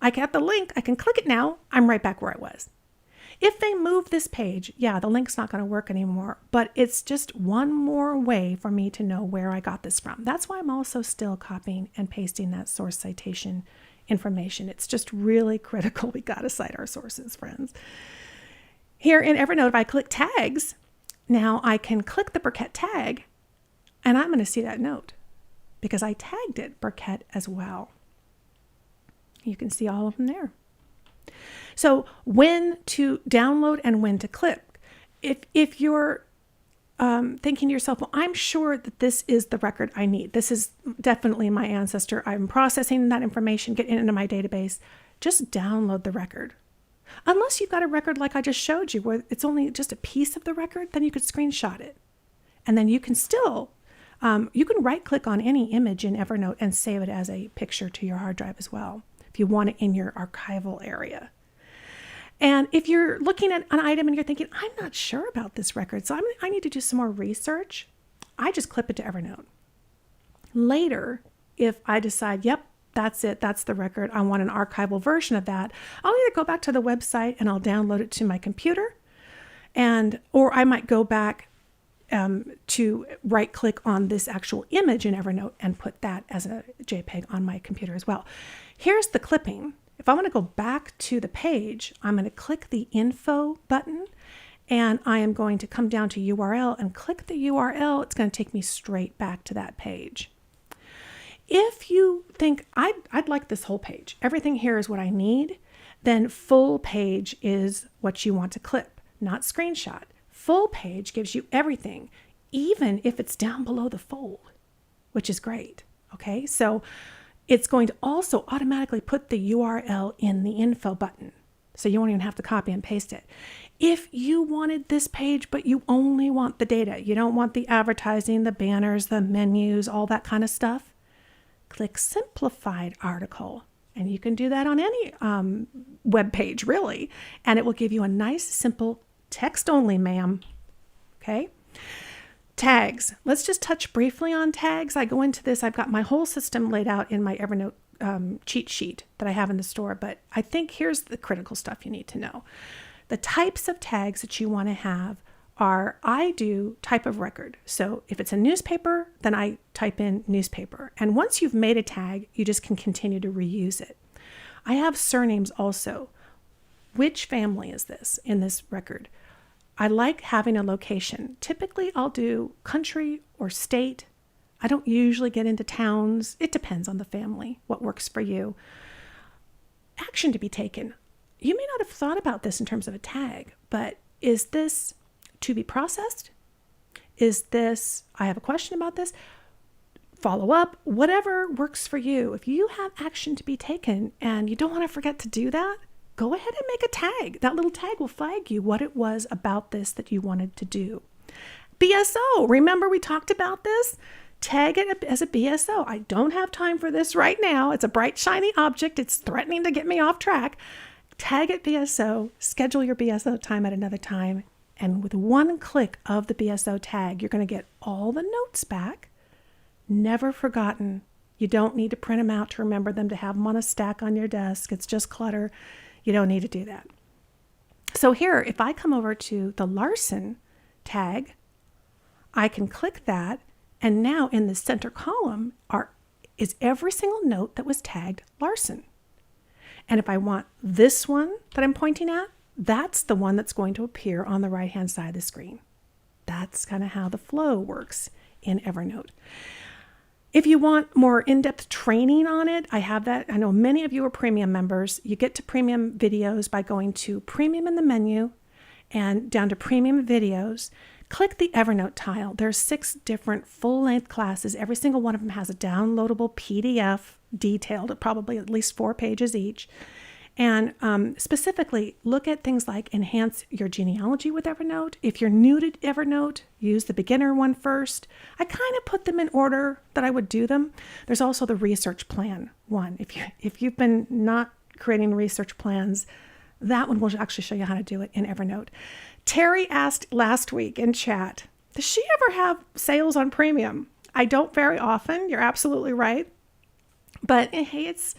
I got the link, I can click it now, I'm right back where I was. If they move this page, yeah, the link's not going to work anymore, but it's just one more way for me to know where I got this from. That's why I'm also still copying and pasting that source citation information. It's just really critical. We got to cite our sources, friends. Here in Evernote, if I click tags, now I can click the Burkett tag and I'm going to see that note because I tagged it Burkett as well. You can see all of them there. So when to download and when to clip. If you're thinking to yourself, well, I'm sure that this is the record I need. This is definitely my ancestor. I'm processing that information, getting it into my database. Just download the record. Unless you've got a record like I just showed you, where it's only just a piece of the record, then you could screenshot it. And then you can still, you can right click on any image in Evernote and save it as a picture to your hard drive as well, if you want it in your archival area. And if you're looking at an item and you're thinking, I'm not sure about this record, so I need to do some more research, I just clip it to Evernote. Later, if I decide, yep, that's it, that's the record, I want an archival version of that, I'll either go back to the website and I'll download it to my computer, or I might go back to right click on this actual image in Evernote and put that as a JPEG on my computer as well. Here's the clipping. If I want to go back to the page, I'm going to click the info button and I am going to come down to URL and click the URL. It's going to take me straight back to that page. If you think I'd like this whole page, everything here is what I need, then full page is what you want to clip, not screenshot. Full page gives you everything, even if it's down below the fold, which is great. Okay, so It's going to also automatically put the URL in the info button. So you won't even have to copy and paste it. If you wanted this page, but you only want the data, you don't want the advertising, the banners, the menus, all that kind of stuff, click Simplified Article. And you can do that on any web page, really. And it will give you a nice, simple text only, ma'am. Okay. Tags. Let's just touch briefly on tags. I go into this. I've got my whole system laid out in my Evernote cheat sheet that I have in the store. But I think here's the critical stuff you need to know. The types of tags that you want to have are, I do type of record. So if it's a newspaper, then I type in newspaper. And once you've made a tag, you just can continue to reuse it. I have surnames also. Which family is this in this record? I like having a location. Typically, I'll do country or state. I don't usually get into towns. It depends on the family, what works for you. Action to be taken. You may not have thought about this in terms of a tag, but is this to be processed? Is this, I have a question about this? Follow up, whatever works for you. If you have action to be taken and you don't want to forget to do that, go ahead and make a tag. That little tag will flag you what it was about this that you wanted to do. BSO, remember we talked about this? Tag it as a BSO. I don't have time for this right now. It's a bright, shiny object. It's threatening to get me off track. Tag it BSO, schedule your BSO time at another time, and with one click of the BSO tag, you're going to get all the notes back, never forgotten. You don't need to print them out to remember them, to have them on a stack on your desk. It's just clutter. You don't need to do that. So here, if I come over to the Larson tag, I can click that, and now in the center column is every single note that was tagged Larson. And if I want this one that I'm pointing at, that's the one that's going to appear on the right-hand side of the screen. That's kind of how the flow works in Evernote. If you want more in-depth training on it, I have that. I know many of you are premium members. You get to premium videos by going to premium in the menu and down to premium videos. Click the Evernote tile. There's 6 different full-length classes. Every single one of them has a downloadable PDF, detailed, probably at least 4 pages each. And specifically, look at things like enhance your genealogy with Evernote. If you're new to Evernote, use the beginner one first. I kind of put them in order that I would do them. There's also the research plan one. If you've been not creating research plans, that one will actually show you how to do it in Evernote. Terry asked last week in chat, does she ever have sales on premium? I don't very often. You're absolutely right. But hey, it's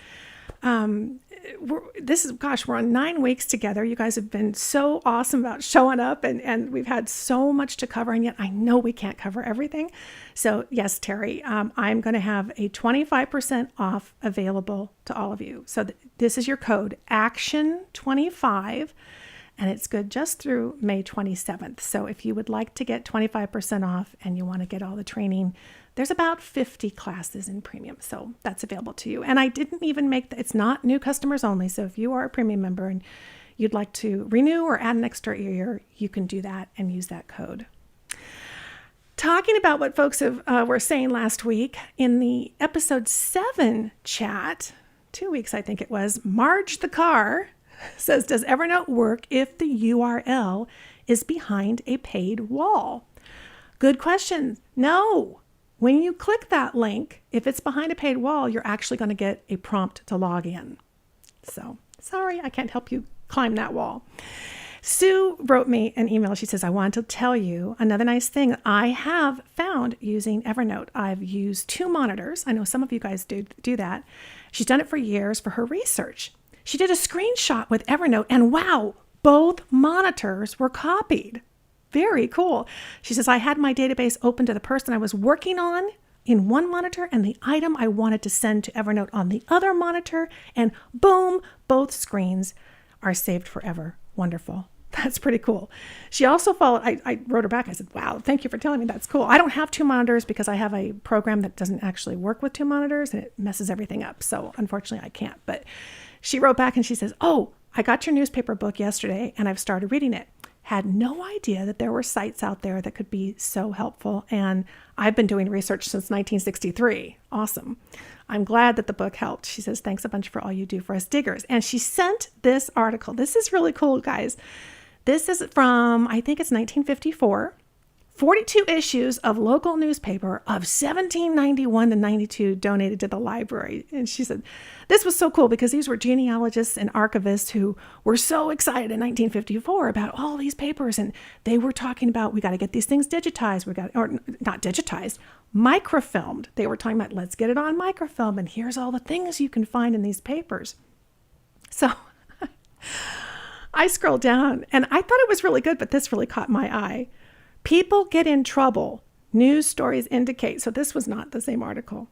we're on 9 weeks together. You guys have been so awesome about showing up, and we've had so much to cover, and yet I know we can't cover everything. So yes, Terry, I'm going to have a 25% off available to all of you. So this is your code, ACTION25, and it's good just through May 27th. So if you would like to get 25% off and you want to get all the training, there's about 50 classes in premium, so that's available to you. And I didn't even it's not new customers only. So if you are a premium member and you'd like to renew or add an extra year, you can do that and use that code. Talking about what folks were saying last week in the episode 7 chat, 2 weeks I think it was, Marge the Car says, does Evernote work if the URL is behind a paid wall? Good question. No. When you click that link, if it's behind a paid wall, you're actually going to get a prompt to log in. So, sorry, I can't help you climb that wall. Sue wrote me an email. She says, I want to tell you another nice thing I have found using Evernote. I've used 2 monitors. I know some of you guys do that. She's done it for years for her research. She did a screenshot with Evernote, and wow, both monitors were copied. Very cool. She says, I had my database open to the person I was working on in one monitor and the item I wanted to send to Evernote on the other monitor, and boom, both screens are saved forever. Wonderful. That's pretty cool. She also followed, I wrote her back. I said, wow, thank you for telling me. That's cool. I don't have 2 monitors because I have a program that doesn't actually work with 2 monitors and it messes everything up. So unfortunately I can't. But she wrote back and she says, oh, I got your newspaper book yesterday and I've started reading it. had no idea that there were sites out there that could be so helpful. And I've been doing research since 1963. Awesome. I'm glad that the book helped. She says, thanks a bunch for all you do for us diggers. And she sent this article. This is really cool, guys. This is from, I think it's 1954. 42 issues of local newspaper of 1791 to 92 donated to the library. And she said, this was so cool because these were genealogists and archivists who were so excited in 1954 about all these papers. And they were talking about, we got to get these things digitized. Or not digitized, microfilmed. They were talking about, let's get it on microfilm. And here's all the things you can find in these papers. So I scrolled down and I thought it was really good, but this really caught my eye. People get in trouble. News stories indicate. So this was not the same article.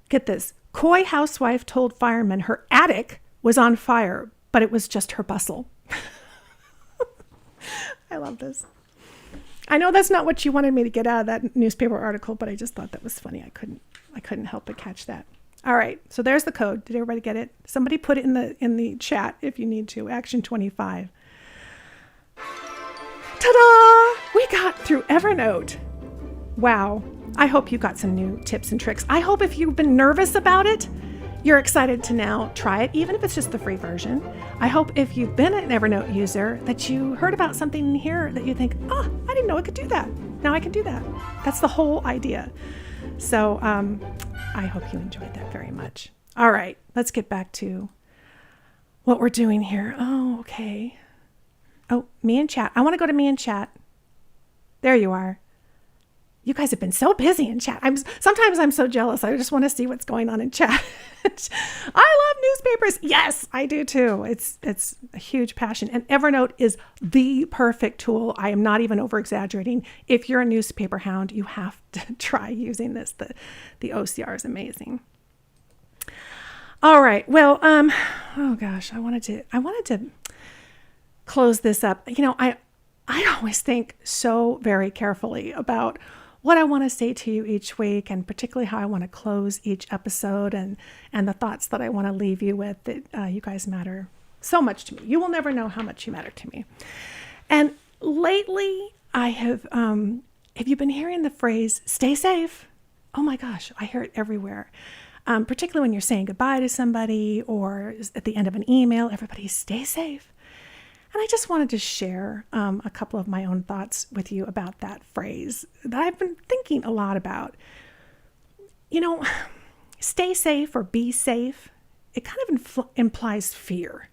Get this. Coy housewife told firemen her attic was on fire, but it was just her bustle. I love this. I know that's not what you wanted me to get out of that newspaper article, but I just thought that was funny. I couldn't help but catch that. All right. So there's the code. Did everybody get it? Somebody put it in the chat if you need to. Action 25. Ta-da! We got through Evernote. Wow. I hope you got some new tips and tricks. I hope if you've been nervous about it, you're excited to now try it, even if it's just the free version. I hope if you've been an Evernote user that you heard about something here that you think, oh, I didn't know I could do that. Now I can do that. That's the whole idea. So I hope you enjoyed that very much. All right, let's get back to what we're doing here. Oh, okay. Oh, me and chat. I want to go to me and chat. There you are. You guys have been so busy in chat. Sometimes I'm so jealous. I just want to see what's going on in chat. I love newspapers. Yes, I do too. It's a huge passion. And Evernote is the perfect tool. I am not even over exaggerating. If you're a newspaper hound, you have to try using this. The OCR is amazing. All right. Well, oh gosh, I wanted to close this up. You know, I always think so very carefully about what I want to say to you each week, and particularly how I want to close each episode, and the thoughts that I want to leave you with. That you guys matter so much to me. You will never know how much you matter to me. And lately, I have you been hearing the phrase, stay safe? Oh my gosh, I hear it everywhere. Particularly when you're saying goodbye to somebody or at the end of an email, everybody stay safe. And I just wanted to share a couple of my own thoughts with you about that phrase that I've been thinking a lot about. You know, stay safe or be safe, it kind of implies fear.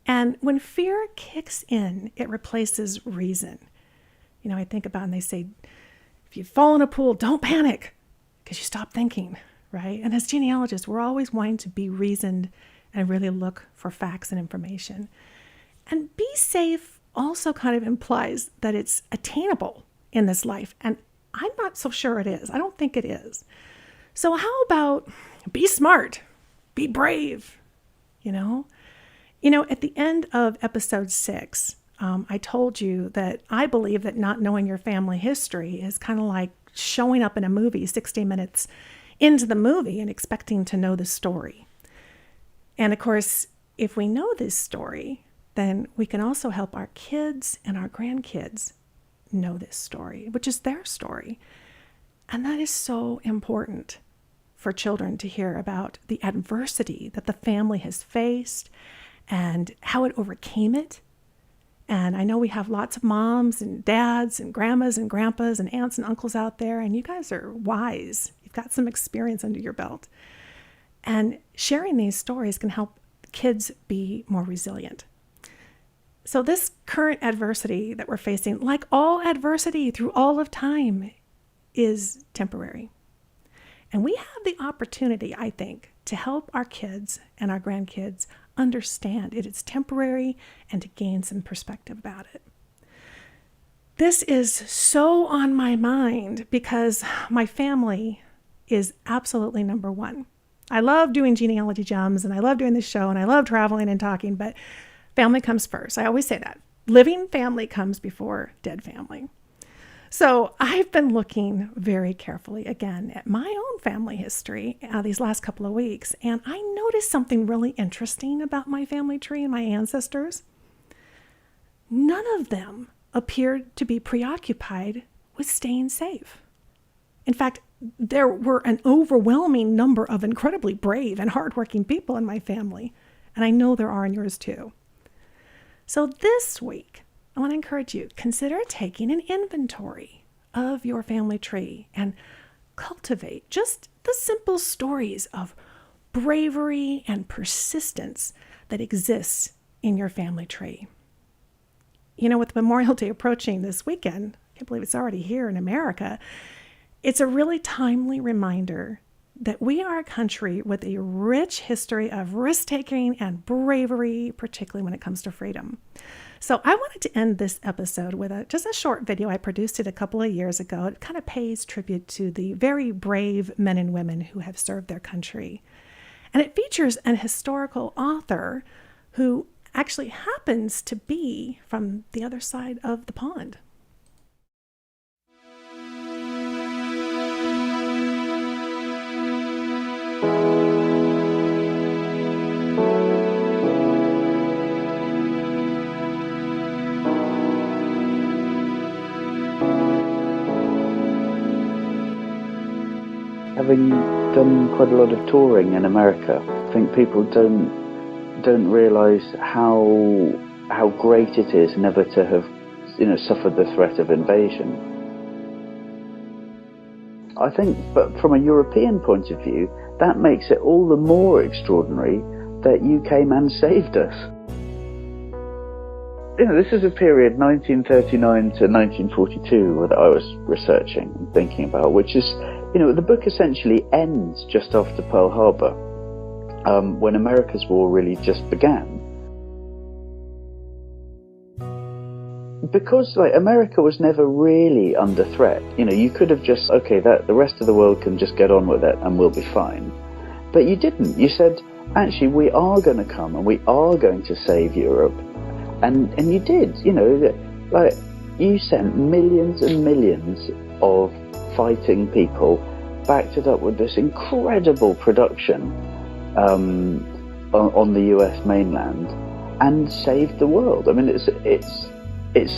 And when fear kicks in, it replaces reason. You know, I think about, and they say, if you fall in a pool, don't panic because you stop thinking, right? And as genealogists, we're always wanting to be reasoned and really look for facts and information. And be safe also kind of implies that it's attainable in this life. And I'm not so sure it is. I don't think it is. So how about be smart, be brave, you know? You know, at the end of episode 6, I told you that I believe that not knowing your family history is kind of like showing up in a movie 60 minutes into the movie and expecting to know the story. And of course, if we know this story, then we can also help our kids and our grandkids know this story, which is their story. And that is so important for children to hear about the adversity that the family has faced and how it overcame it. And I know we have lots of moms and dads and grandmas and grandpas and aunts and uncles out there, and you guys are wise. You've got some experience under your belt. And sharing these stories can help kids be more resilient. So this current adversity that we're facing, like all adversity through all of time, is temporary. And we have the opportunity, I think, to help our kids and our grandkids understand it is temporary and to gain some perspective about it. This is so on my mind because my family is absolutely number one. I love doing genealogy gems and I love doing this show and I love traveling and talking, but family comes first. I always say that. Living family comes before dead family. So I've been looking very carefully again at my own family history these last couple of weeks, and I noticed something really interesting about my family tree and my ancestors. None of them appeared to be preoccupied with staying safe. In fact, there were an overwhelming number of incredibly brave and hardworking people in my family, and I know there are in yours too. So this week, I want to encourage you, consider taking an inventory of your family tree and cultivate just the simple stories of bravery and persistence that exists in your family tree. You know, with Memorial Day approaching this weekend, I can't believe it's already here in America, it's a really timely reminder that we are a country with a rich history of risk-taking and bravery, particularly when it comes to freedom. So I wanted to end this episode with just a short video. I produced it a couple of years ago. It kind of pays tribute to the very brave men and women who have served their country. And it features an historical author who actually happens to be from the other side of the pond. Having done quite a lot of touring in America, I think people don't realise how great it is never to have, suffered the threat of invasion. I think, but from a European point of view, that makes it all the more extraordinary that you came and saved us. This is a period, 1939 to 1942, that I was researching and thinking about, which is, the book essentially ends just after Pearl Harbor, when America's war really just began. Because, America was never really under threat. You could have just, the rest of the world can just get on with it and we'll be fine. But you didn't. You said, actually, we are going to come and we are going to save Europe. And you did, you sent millions and millions of fighting people, backed it up with this incredible production on the US mainland, and saved the world. I mean, it's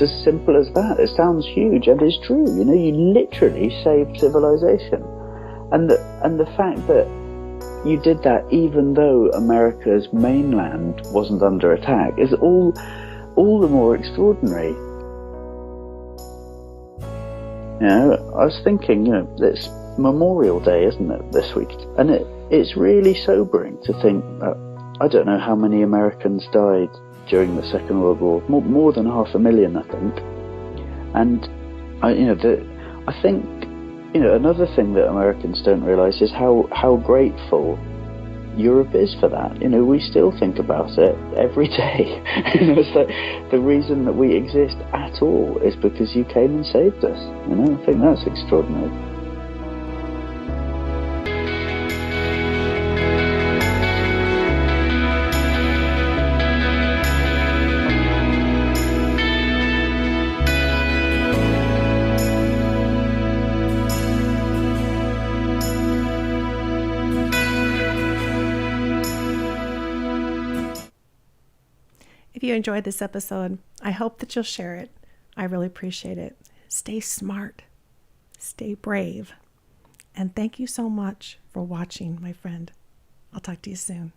as simple as that. It sounds huge, and it's true. You literally saved civilization, and the fact that you did that even though America's mainland wasn't under attack is all the more extraordinary. I was thinking, it's Memorial Day, isn't it, this week? And it's really sobering to think that I don't know how many Americans died during the Second World War. More than 500,000, I think. And I think another thing that Americans don't realise is how grateful Europe is for that. We still think about it every day. It's like the reason that we exist at all is because you came and saved us. I think that's extraordinary. If you enjoyed this episode, I hope that you'll share it. I really appreciate it. Stay smart, stay brave, and thank you so much for watching, my friend. I'll talk to you soon.